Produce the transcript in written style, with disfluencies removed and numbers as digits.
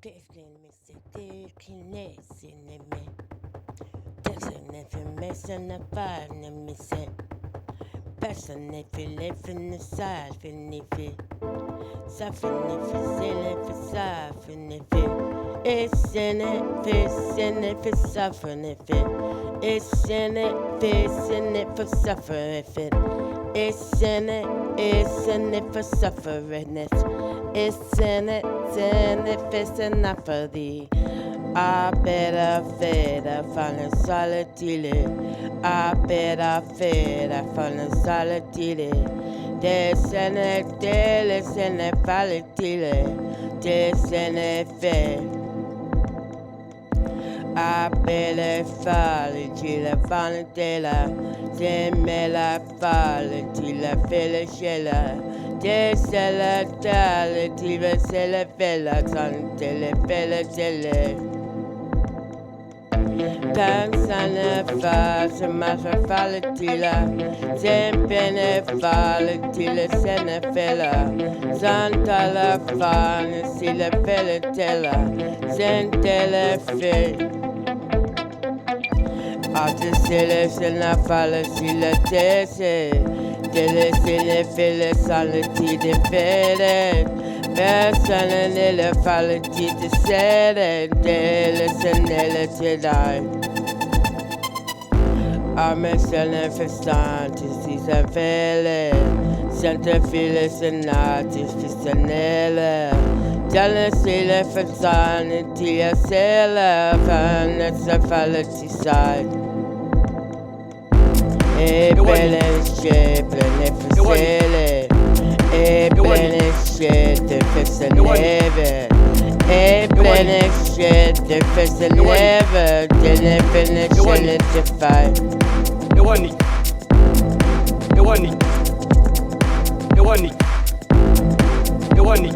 Teslim sinemi. Texan if you missing the fire, miss it. Person if you live in the side, if it. Suffering if you sin if it's suffering if it. It's in it, it's in it for suffering if it. It's in it, it's in it for suffering if it. It's in it for suffering it. It's in it if it's enough for thee. I better find a solitude. I better find a solitude. Descende, descende, palatile. Descende, I better fall till I find tela. Zemela fall till I feel a shella. Descella, tala, till I sell a fella, until I fell a tele. Cansane fa, se massa faletila, zempene faletila, sene fella, zantala fa, sila feletela, zentele fe. Ate sele sena fala sila tese, tele sene fele salati de fere. Persone nelle falati de sere, tele senele te dai. Arme sene festanti, si se fele, sente file senati, fistanele. Tele sile festanti, tia sele, fanne se falati side. E bene sceppe, ne fessele. E bene sceppe, fesse neve. E bene sceppe, fesse neve. Te ne bene scene te fai. Ewani. Ewani. Ewani. Ewani.